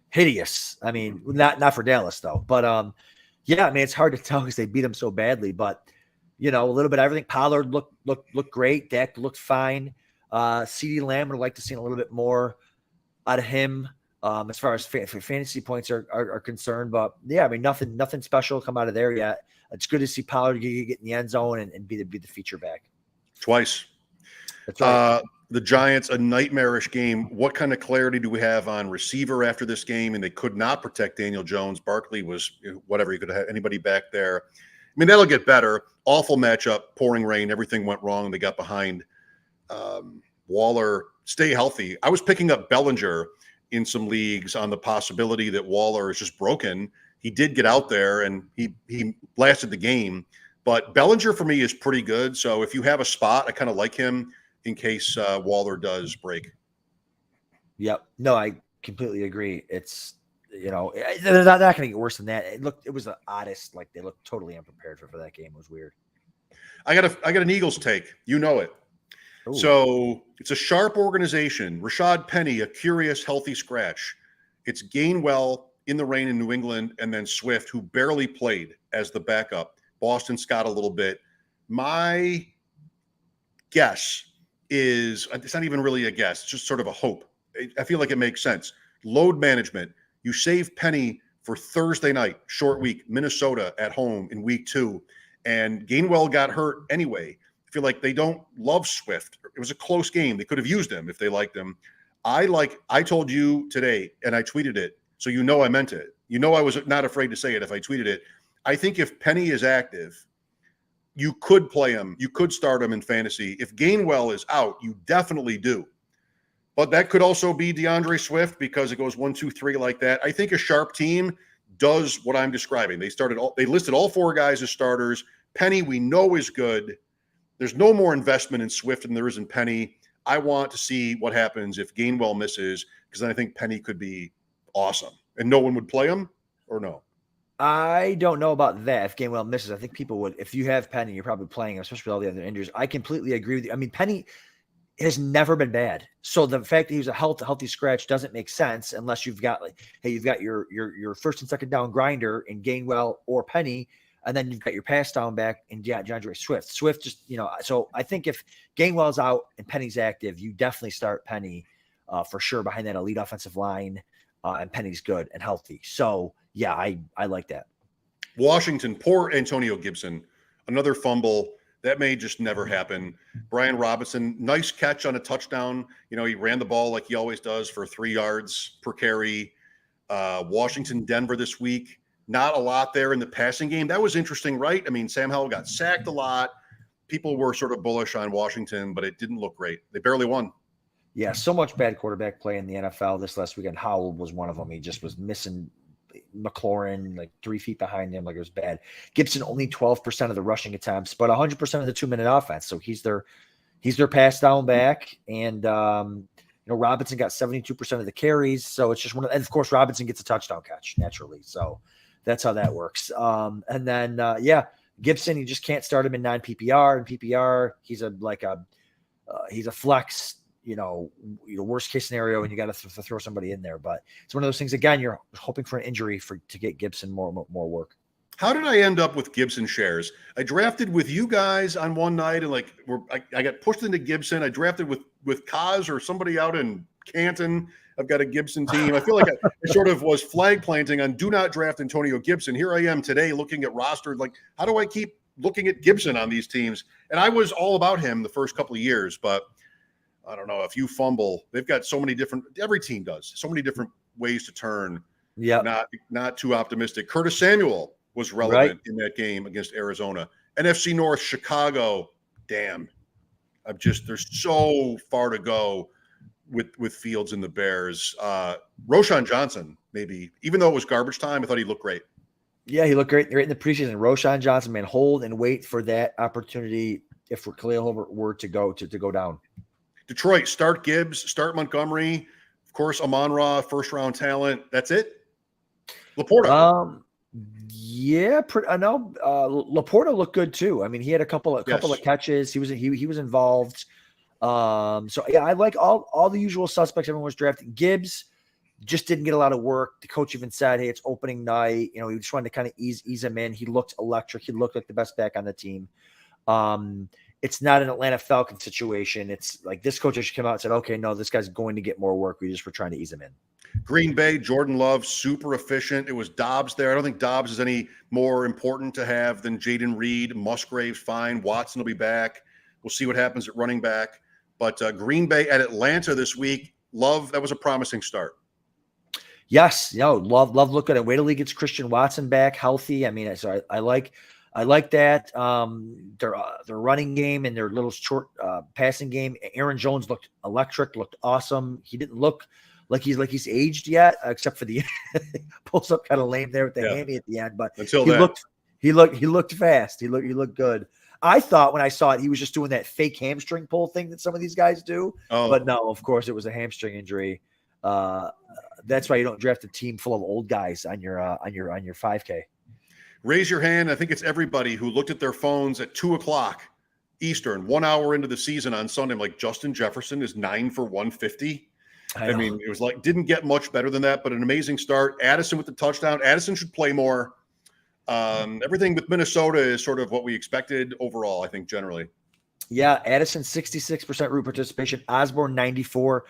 hideous. I mean, not for Dallas though, but yeah, I mean, it's hard to tell because they beat them so badly, but a little bit of everything. Pollard looked great. Dak looked fine. CeeDee Lamb would like to see a little bit more out of him as far as fantasy points are concerned. But yeah, I mean, nothing special come out of there yet. It's good to see Pollard get in the end zone and be the feature back. Twice. That's right. The Giants, a nightmarish game. What kind of clarity do we have on receiver after this game? And they could not protect Daniel Jones. Barkley was whatever. You could have anybody back there. I mean, that'll get better. Awful matchup, pouring rain. Everything went wrong. They got behind. Waller, stay healthy. I was picking up Bellinger in some leagues on the possibility that Waller is just broken. He did get out there and he lasted the game. But Bellinger for me is pretty good. So if you have a spot, I kind of like him in case Waller does break. Yep. No, I completely agree. It's, they're not going to get worse than that. It was the oddest. Like they looked totally unprepared for that game. It was weird. I got an Eagles take. You know it. Ooh. So it's a sharp organization. Rashad Penny, a curious, healthy scratch. It's Gainwell in the rain in New England, and then Swift, who barely played as the backup. Boston Scott a little bit. My guess is, it's not even really a guess, it's just sort of a hope. I feel like it makes sense. Load management. You save Penny for Thursday night, short week, Minnesota at home in week 2. And Gainwell got hurt anyway. I feel like they don't love Swift. It was a close game. They could have used him if they liked him. I told you today, and I tweeted it, so I meant it. I was not afraid to say it if I tweeted it. I think if Penny is active, you could play him. You could start him in fantasy. If Gainwell is out, you definitely do. But that could also be DeAndre Swift because it goes 1, 2, 3 like that. I think a sharp team does what I'm describing. They listed all 4 guys as starters. Penny, we know, is good. There's no more investment in Swift than there is in Penny. I want to see what happens if Gainwell misses, because then I think Penny could be awesome. And no one would play him, or no? I don't know about that. If Gainwell misses, I think people would. If you have Penny, you're probably playing him, especially with all the other injuries. I completely agree with you. I mean, Penny has never been bad. So the fact that he was a healthy scratch doesn't make sense unless you've got your first and second down grinder in Gainwell or Penny, and then you've got your pass down back in DeAndre Swift. Swift just, so I think if Gainwell's out and Penny's active, you definitely start Penny for sure behind that elite offensive line, and Penny's good and healthy. So yeah, I like that. Washington, poor Antonio Gibson, another fumble. That may just never happen. Brian Robinson, nice catch on a touchdown. He ran the ball like he always does for 3 yards per carry. Washington, Denver this week. Not a lot there in the passing game. That was interesting, right? I mean, Sam Howell got sacked a lot. People were sort of bullish on Washington, but it didn't look great. They barely won. Yeah, so much bad quarterback play in the NFL this last weekend. Howell was one of them. He just was missing McLaurin like 3 feet behind him. Like it was bad. Gibson only 12% of the rushing attempts, but 100% of the 2-minute offense. So he's their pass down back. And, Robinson got 72% of the carries. So it's just and of course, Robinson gets a touchdown catch naturally. So that's how that works. And then, Gibson, you just can't start him in non-PPR. In PPR, he's a flex, worst case scenario, and you got to throw somebody in there. But it's one of those things, again, you're hoping for an injury to get Gibson more work. How did I end up with Gibson shares? I drafted with you guys on one night, and I got pushed into Gibson. I drafted with Kaz or somebody out in Canton. I've got a Gibson team. I feel like I sort of was flag planting on do not draft Antonio Gibson. Here I am today looking at roster. Like, how do I keep looking at Gibson on these teams? And I was all about him the first couple of years, but I don't know. If you fumble, they've got so many different, every team does, so many different ways to turn. Yeah. Not too optimistic. Curtis Samuel was relevant in that game against Arizona. NFC North, Chicago, damn. There's so far to go. with Fields and the Bears. Roshan Johnson, maybe, even though it was garbage time, I thought he looked great. Yeah, he looked great in the preseason. Roshan Johnson, man, hold and wait for that opportunity if Khalil Herbert were to go down. Detroit, start Gibbs, start Montgomery, of course, Amon-Ra, first-round talent. That's it? Laporta. Yeah, I know. Laporta looked good too. I mean, he had a couple of catches. He was involved. So yeah, I like all the usual suspects everyone was drafting. Gibbs just didn't get a lot of work. The coach even said, "Hey, it's opening night." You know, he just wanted to kind of ease him in. He looked electric. He looked like the best back on the team. It's not an Atlanta Falcons situation. It's like this coach just came out and said, "Okay, no, this guy's going to get more work. We just were trying to ease him in." Green Bay, Jordan Love, super efficient. It was Dobbs there. I don't think Dobbs is any more important to have than Jaden Reed. Musgrave's fine. Watson will be back. We'll see what happens at running back. But Green Bay at Atlanta this week, Love, that was a promising start. Yes, Love look good. Wait till he gets Christian Watson back healthy. I mean, so I like that. Their running game and their little short passing game. Aaron Jones looked electric, looked awesome. He didn't look like he's aged yet, except for the pulls up kind of lame there with the hammy at the end. But he looked fast. He looked good. I thought when I saw it, he was just doing that fake hamstring pull thing that some of these guys do. Oh. But no, of course, it was a hamstring injury. That's why you don't draft a team full of old guys on your 5K. Raise your hand. I think it's everybody who looked at their phones at 2:00 Eastern, 1 hour into the season on Sunday. I'm like, Justin Jefferson is 9 for 150. I mean, it was like, didn't get much better than that, but an amazing start. Addison with the touchdown. Addison should play more. Everything with Minnesota is sort of what we expected overall, I think, generally. Yeah, Addison, 66% route participation. Osborne, 94%.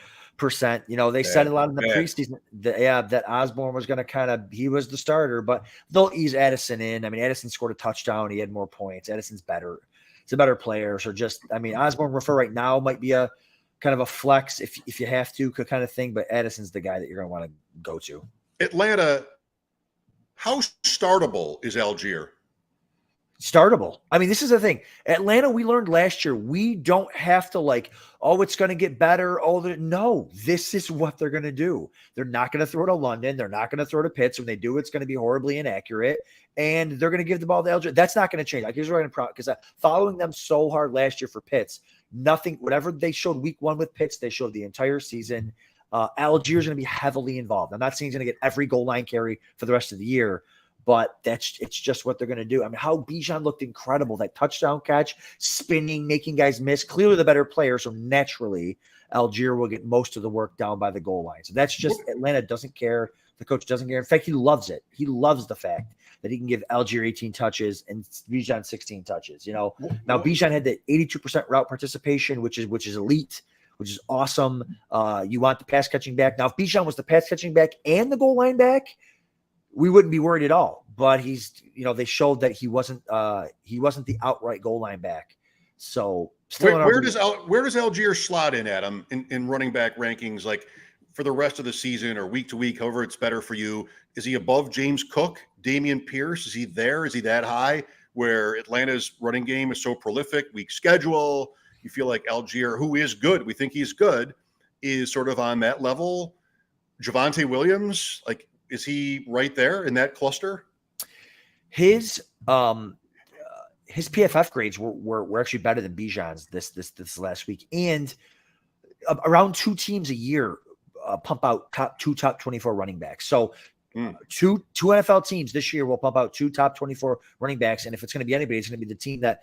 You know, they said a lot in the preseason that Osborne was going to he was the starter, but they'll ease Addison in. I mean, Addison scored a touchdown. He had more points. Addison's better. It's a better player. So Osborne for right now might be a kind of a flex if you have to kind of thing, but Addison's the guy that you're going to want to go to. Atlanta, how startable is Algier? Startable. I mean, this is the thing. Atlanta, we learned last year, we don't have to it's going to get better. No, this is what they're going to do. They're not going to throw to London. They're not going to throw to Pitts. When they do, it's going to be horribly inaccurate. And they're going to give the ball to Algier. That's not going to change. Here's what I'm proud because following them so hard last year for Pitts, whatever they showed week 1 with Pitts, they showed the entire season. Algier's going to be heavily involved. I'm not saying he's going to get every goal line carry for the rest of the year, but it's just what they're going to do. I mean, how Bijan looked incredible. That touchdown catch, spinning, making guys miss. Clearly the better player, so naturally Algier will get most of the work down by the goal line. So that's just Atlanta doesn't care. The coach doesn't care. In fact, he loves it. He loves the fact that he can give Algier 18 touches and Bijan 16 touches. You know, now Bijan had the 82% route participation, which is elite, which is awesome. You want the pass catching back. Now, if Bijan was the pass catching back and the goal line back, we wouldn't be worried at all. But they showed that he wasn't the outright goal line back. So still, where does Algier slot in, Adam, in running back rankings, like for the rest of the season or week to week, however it's better for you? Is he above James Cook, Damian Pierce? Is he there? Is he that high where Atlanta's running game is so prolific, weak schedule? You feel like Algier, who is good, we think he's good, is sort of on that level. Javonte Williams, is he right there in that cluster? His PFF grades were actually better than Bijan's this last week, and around 2 teams a year pump out top 24 running backs. So two NFL teams this year will pump out 2 top 24 running backs, and if it's going to be anybody, it's going to be the team that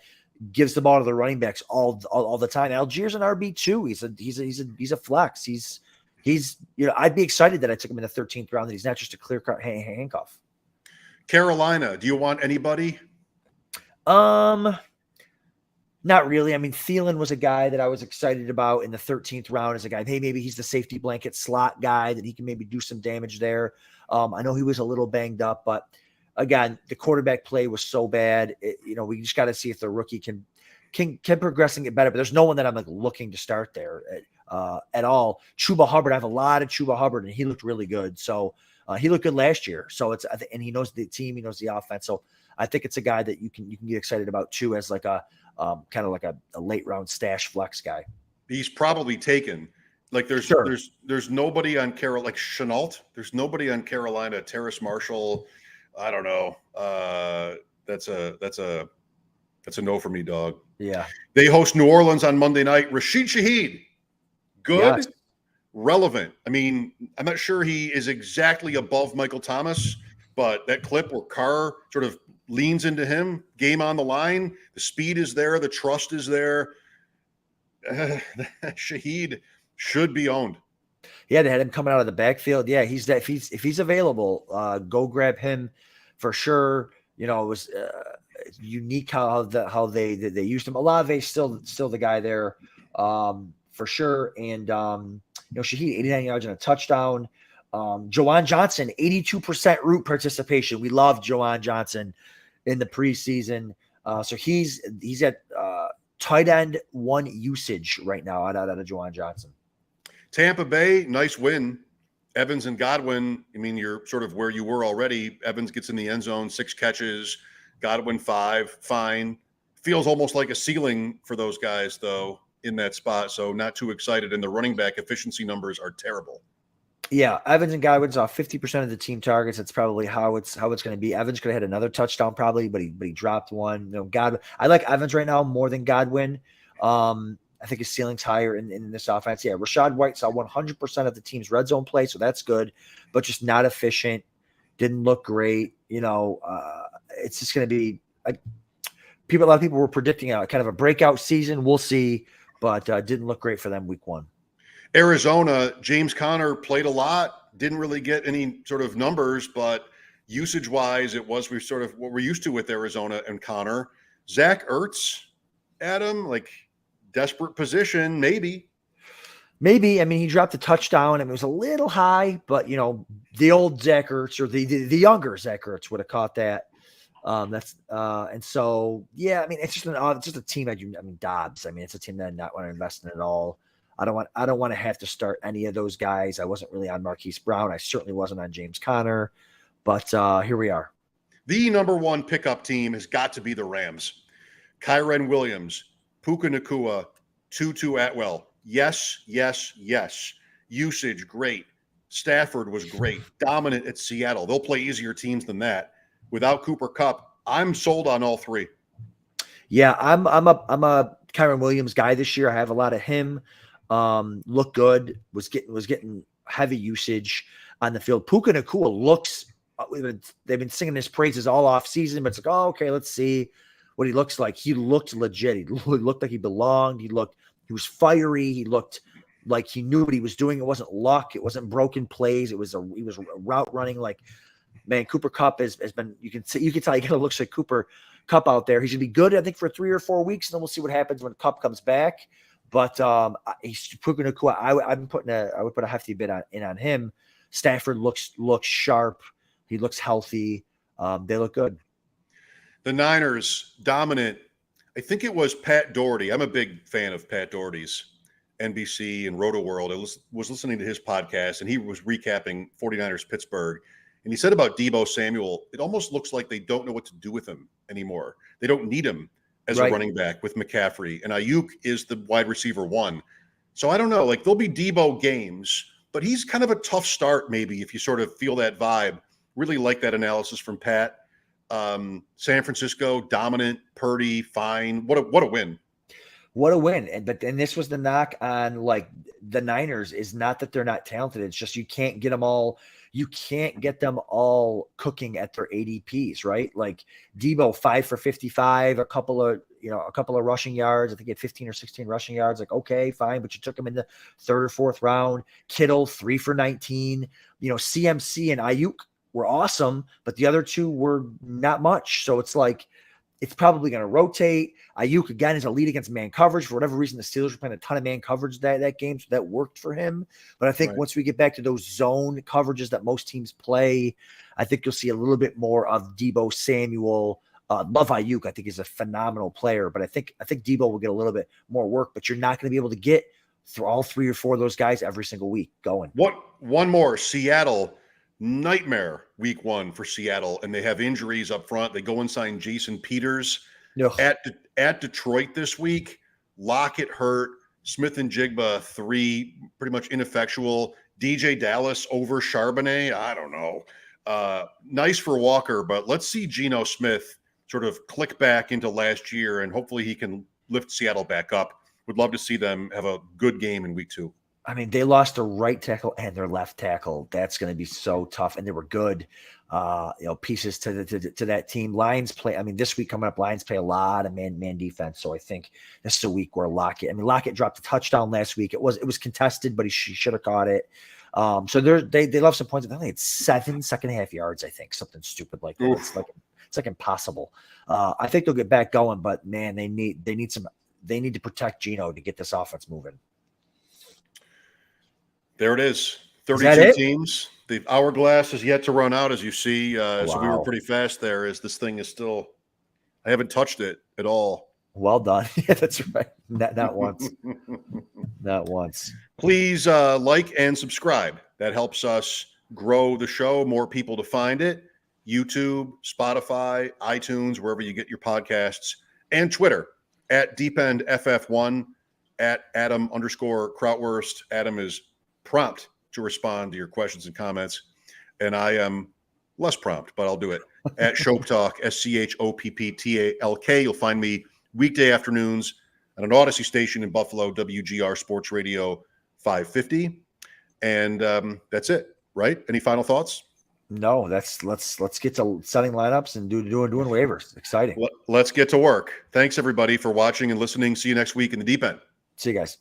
gives the ball to the running backs all the time. Algier's an RB2. He's a flex. He's I'd be excited that I took him in the 13th round. That he's not just a clear-cut handcuff. Carolina, do you want anybody? Not really. I mean, Thielen was a guy that I was excited about in the 13th round as a guy. Hey, maybe he's the safety blanket slot guy that he can maybe do some damage there. I know he was a little banged up, but again, the quarterback play was so bad. We just got to see if the rookie can progress and get better. But there's no one that I'm looking to start there at all. Chuba Hubbard, I have a lot of Chuba Hubbard, and he looked really good. So he looked good last year. So and he knows the team, he knows the offense. So I think it's a guy that you can get excited about too, as like a kind of like a late round stash flex guy. He's probably taken. Like Sure. there's nobody on Carol like Chenault. There's nobody on Carolina. Terrace Marshall. I don't know. That's a no for me, dog. Yeah. They host New Orleans on Monday night. Rashid Shaheed, good, Yes. relevant. I mean, I'm not sure he is exactly above Michael Thomas, but that clip where Carr sort of leans into him, game on the line, the speed is there, the trust is there. Shaheed should be owned. Yeah, they had him coming out of the backfield. Yeah, if he's available, go grab him for sure. You know, it was unique how they used him. Olave still the guy there, for sure. And Shaheed 89 yards and a touchdown. Juwan Johnson 82% route participation. We love Juwan Johnson in the preseason. So he's at tight end 1 usage right now out of Juwan Johnson. Tampa Bay, nice win. Evans and Godwin, I mean, you're sort of where you were already. Evans gets in the end zone, 6 catches. Godwin 5, fine. Feels almost like a ceiling for those guys, though, in that spot. So not too excited. And the running back efficiency numbers are terrible. Yeah, Evans and Godwin's off 50% of the team targets. That's probably how it's going to be. Evans could have had another touchdown probably, but he dropped one. Godwin. I like Evans right now more than Godwin. I think his ceiling's higher in this offense. Yeah, Rachaad White saw 100% of the team's red zone play, so that's good, but just not efficient. Didn't look great. It's just going to be a lot of people were predicting kind of a breakout season. We'll see, but didn't look great for them week 1. Arizona, James Conner played a lot, didn't really get any sort of numbers, but usage-wise, it was sort of what we're used to with Arizona and Conner. Zach Ertz, Adam, like desperate position, maybe. I mean, he dropped a touchdown. I mean, it was a little high, but the old Zach Ertz or the younger Zach Ertz would have caught that. And so yeah, I mean, it's just a team that Dobbs. I mean, it's a team that I not want to invest in at all. I don't want to have to start any of those guys. I wasn't really on Marquise Brown. I certainly wasn't on James Conner, but here we are. The number 1 pickup team has got to be the Rams. Kyren Williams, Puka Nacua, Tutu Atwell. Yes. Usage, great. Stafford was great. Dominant at Seattle. They'll play easier teams than that. Without Cooper Kupp, I'm sold on all 3. Yeah, I'm a Kyren Williams guy this year. I have a lot of him. Looked good. Was getting heavy usage on the field. Puka Nacua looks. They've been singing his praises all off season, but it's like, oh, okay, let's see what he looks like. He looked legit. He looked like he belonged. He was fiery. He looked like he knew what he was doing. It wasn't luck. It wasn't broken plays. He was route running. Like, man, Cooper Kupp has been. You can tell he kind of looks like Cooper Kupp out there. He's gonna be good, I think, for 3 or 4 weeks, and then we'll see what happens when Kupp comes back. But he's Puka Nacua. I would put a hefty bid on him. Stafford looks sharp. He looks healthy. They look good. The Niners, dominant. I think it was Pat Doherty. I'm a big fan of Pat Doherty's NBC and Roto World. I was listening to his podcast, and he was recapping 49ers Pittsburgh. And he said about Deebo Samuel, it almost looks like they don't know what to do with him anymore. They don't need him as a running back with McCaffrey. And Ayuk is the wide receiver 1. So I don't know. Like, there'll be Deebo games, but he's kind of a tough start maybe if you sort of feel that vibe. Really like that analysis from Pat. San Francisco, dominant. Purdy, fine. What a win. What a win. And this was the knock on like the Niners is not that they're not talented. It's just you can't get them all. You can't get them all cooking at their ADPs, right? Like Deebo 5 for 55, a couple of rushing yards. I think he had 15 or 16 rushing yards. Like, okay, fine, but you took him in the 3rd or 4th round. Kittle 3 for 19. CMC and Ayuk were awesome, but the other 2 were not much. So it's like, it's probably going to rotate. Ayuk, again, is a lead against man coverage. For whatever reason, the Steelers were playing a ton of man coverage that game, so that worked for him. But I think once we get back to those zone coverages that most teams play, I think you'll see a little bit more of Deebo Samuel. Love Ayuk. I think he's a phenomenal player, but I think Deebo will get a little bit more work, but you're not going to be able to get through all 3 or 4 of those guys every single week going. One more, Seattle. Nightmare week 1 for Seattle, and they have injuries up front. They go and sign Jason Peters at Detroit this week. Lockett hurt. Smith and Jigba 3, pretty much ineffectual. DJ Dallas over Charbonnet, I don't know. Nice for Walker, but let's see Geno Smith sort of click back into last year, and hopefully he can lift Seattle back up. Would love to see them have a good game in week 2. I mean, they lost their right tackle and their left tackle. That's going to be so tough, and they were good, pieces to that team. Lions play. I mean, this week coming up, Lions play a lot of man defense. So I think this is a week where Lockett. I mean, Lockett dropped a touchdown last week. It was contested, but he should have caught it. So they love some points. I think it's 7 second-half yards. I think something stupid like that. It's like impossible. I think they'll get back going, but man, they need to protect Geno to get this offense moving. There it is. 32 teams. The hourglass is yet to run out, as you see. So we were pretty fast there. As this thing is still, I haven't touched it at all. Well done. Yeah, that's right. Not once. Not once. Please like and subscribe. That helps us grow the show, more people to find it. YouTube, Spotify, iTunes, wherever you get your podcasts, and Twitter at DeepEndFF1, at Adam_Krautwurst. Adam is prompt to respond to your questions and comments, and I am less prompt, but I'll do it. At Schopp Talk, SCHOPPTALK. You'll find me weekday afternoons at an Odyssey station in Buffalo, WGR Sports Radio 550. And that's it, right? Any final thoughts? No, let's get to setting lineups and doing waivers. Exciting. Let's get to work. Thanks everybody for watching and listening. See you next week in the Deep End. See you guys.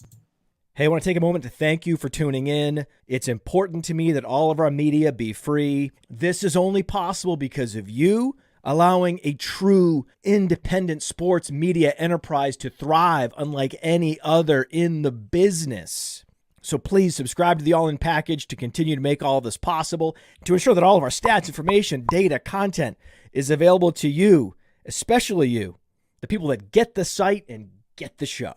Hey, I want to take a moment to thank you for tuning in. It's important to me that all of our media be free. This is only possible because of you allowing a true independent sports media enterprise to thrive unlike any other in the business. So please subscribe to the All In Package to continue to make all of this possible, to ensure that all of our stats, information, data, content is available to you, especially you, the people that get the site and get the show.